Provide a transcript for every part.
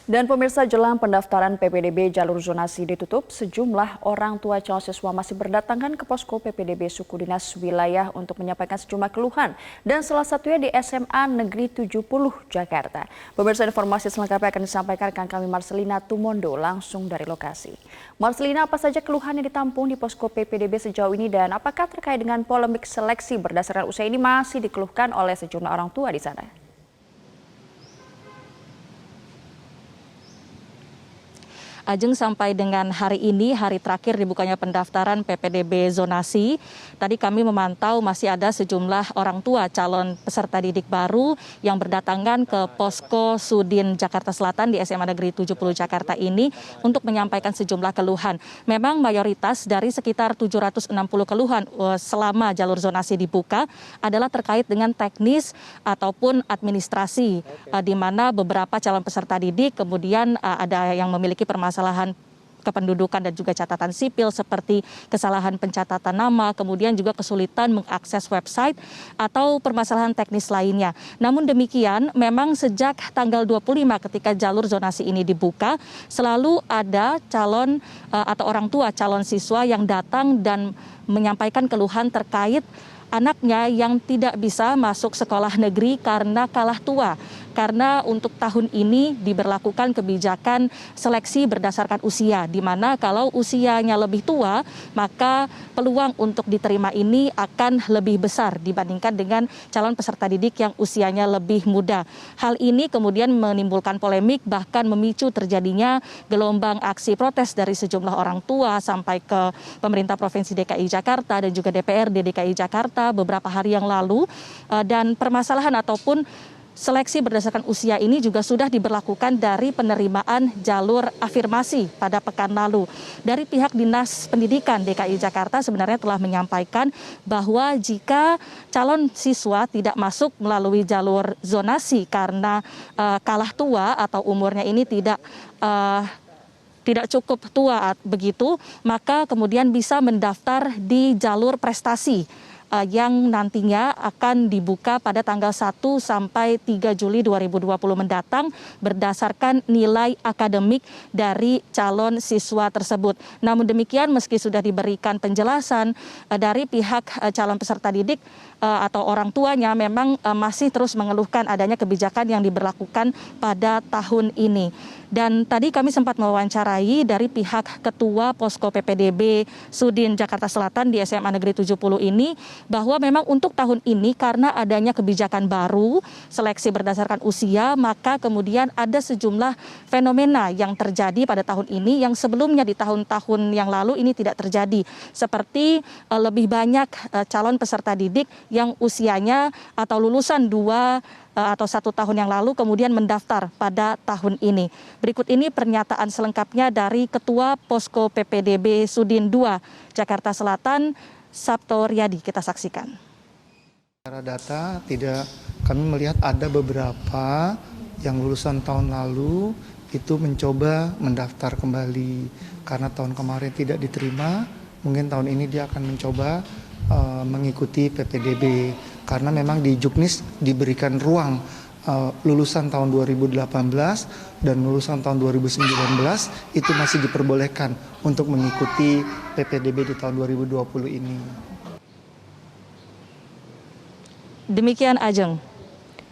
Dan pemirsa, jelang pendaftaran PPDB jalur zonasi ditutup, sejumlah orang tua calon siswa masih berdatangan ke posko PPDB suku dinas wilayah untuk menyampaikan sejumlah keluhan. Dan salah satunya di SMA Negeri 70 Jakarta. Pemirsa, informasi selengkapnya akan disampaikan rekan kami Marcelina Tumondo langsung dari lokasi. Marcelina, apa saja keluhan yang ditampung di posko PPDB sejauh ini dan apakah terkait dengan polemik seleksi berdasarkan usia ini masih dikeluhkan oleh sejumlah orang tua di sana? Ajeng, sampai dengan hari ini, hari terakhir dibukanya pendaftaran PPDB zonasi, tadi kami memantau masih ada sejumlah orang tua calon peserta didik baru yang berdatangan ke posko Sudin Jakarta Selatan di SMA Negeri 70 Jakarta ini untuk menyampaikan sejumlah keluhan. Memang mayoritas dari sekitar 760 keluhan selama jalur zonasi dibuka adalah terkait dengan teknis ataupun administrasi, di mana beberapa calon peserta didik kemudian ada yang memiliki permasalahan kependudukan dan juga catatan sipil seperti kesalahan pencatatan nama, kemudian juga kesulitan mengakses website atau permasalahan teknis lainnya. Namun demikian, memang sejak tanggal 25 ketika jalur zonasi ini dibuka, selalu ada calon atau orang tua calon siswa yang datang dan menyampaikan keluhan terkait anaknya yang tidak bisa masuk sekolah negeri karena kalah tua. Karena untuk tahun ini diberlakukan kebijakan seleksi berdasarkan usia, di mana kalau usianya lebih tua, maka peluang untuk diterima ini akan lebih besar dibandingkan dengan calon peserta didik yang usianya lebih muda. Hal ini kemudian menimbulkan polemik, bahkan memicu terjadinya gelombang aksi protes dari sejumlah orang tua sampai ke pemerintah Provinsi DKI Jakarta dan juga DPRD DKI Jakarta beberapa hari yang lalu. Dan permasalahan ataupun seleksi berdasarkan usia ini juga sudah diberlakukan dari penerimaan jalur afirmasi pada pekan lalu. Dari pihak Dinas Pendidikan DKI Jakarta sebenarnya telah menyampaikan bahwa jika calon siswa tidak masuk melalui jalur zonasi karena kalah tua atau umurnya ini tidak cukup tua begitu, maka kemudian bisa mendaftar di jalur prestasi yang nantinya akan dibuka pada tanggal 1 sampai 3 Juli 2020 mendatang berdasarkan nilai akademik dari calon siswa tersebut. Namun demikian, meski sudah diberikan penjelasan dari pihak calon peserta didik atau orang tuanya, memang masih terus mengeluhkan adanya kebijakan yang diberlakukan pada tahun ini. Dan tadi kami sempat mewawancarai dari pihak Ketua Posko PPDB Sudin Jakarta Selatan di SMA Negeri 70 ini, bahwa memang untuk tahun ini karena adanya kebijakan baru seleksi berdasarkan usia, maka kemudian ada sejumlah fenomena yang terjadi pada tahun ini yang sebelumnya di tahun-tahun yang lalu ini tidak terjadi. Seperti lebih banyak calon peserta didik yang usianya atau lulusan 2 atau 1 tahun yang lalu kemudian mendaftar pada tahun ini. Berikut ini pernyataan selengkapnya dari Ketua Posko PPDB Sudin 2 Jakarta Selatan, Sabto Riyadi. Kita saksikan. Secara data kami melihat ada beberapa yang lulusan tahun lalu itu mencoba mendaftar kembali karena tahun kemarin tidak diterima. Mungkin tahun ini dia akan mencoba mengikuti PPDB karena memang di Juknis diberikan ruang lulusan tahun 2018 dan lulusan tahun 2019 itu masih diperbolehkan untuk mengikuti PPDB di tahun 2020 ini. Demikian, Ajeng.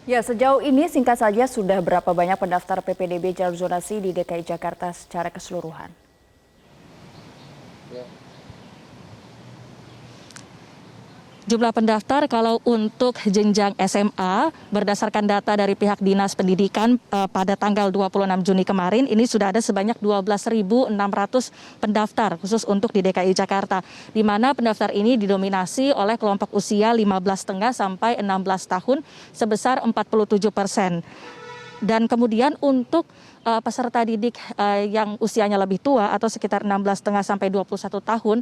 Ya, sejauh ini singkat saja sudah berapa banyak pendaftar PPDB jalur zonasi di DKI Jakarta secara keseluruhan? Jumlah pendaftar kalau untuk jenjang SMA berdasarkan data dari pihak Dinas Pendidikan pada tanggal 26 Juni kemarin ini sudah ada sebanyak 12.600 pendaftar khusus untuk di DKI Jakarta, di mana pendaftar ini didominasi oleh kelompok usia 15,5 sampai 16 tahun sebesar 47%. Dan kemudian untuk peserta didik yang usianya lebih tua atau sekitar 16,5 sampai 21 tahun,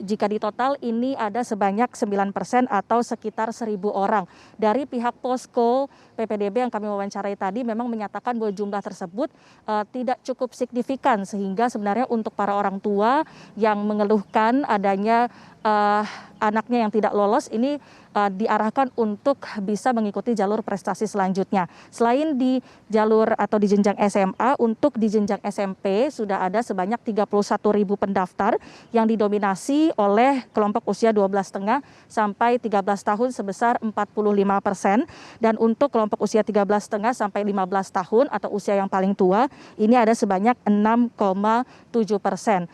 jika di total ini ada sebanyak 9% atau sekitar 1.000 orang. Dari pihak Posko PPDB yang kami wawancarai tadi memang menyatakan bahwa jumlah tersebut tidak cukup signifikan, sehingga sebenarnya untuk para orang tua yang mengeluhkan adanya anaknya yang tidak lolos ini diarahkan untuk bisa mengikuti jalur prestasi selanjutnya. Selain di jalur atau di jenjang SMA, untuk di jenjang SMP sudah ada sebanyak 31.000 pendaftar yang didominasi oleh kelompok usia 12,5 sampai 13 tahun sebesar 45%, dan untuk kelompok usia 13,5 sampai 15 tahun atau usia yang paling tua ini ada sebanyak 6,7%.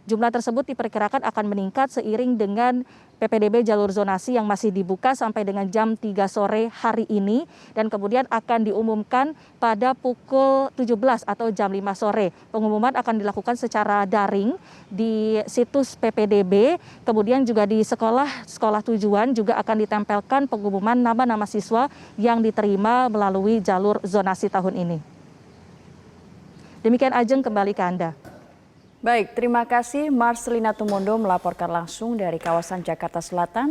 Jumlah tersebut diperkirakan akan meningkat seiring dengan PPDB jalur zonasi yang masih dibuka sampai dengan jam 3 sore hari ini, dan kemudian akan diumumkan pada pukul 17 atau jam 5 sore. Pengumuman akan dilakukan secara daring di situs PPDB, kemudian juga di sekolah tujuan juga akan ditempelkan pengumuman nama-nama siswa yang diterima melalui jalur zonasi tahun ini. Demikian Ajeng, kembali ke Anda. Baik, terima kasih Marcelina Tumondo melaporkan langsung dari kawasan Jakarta Selatan.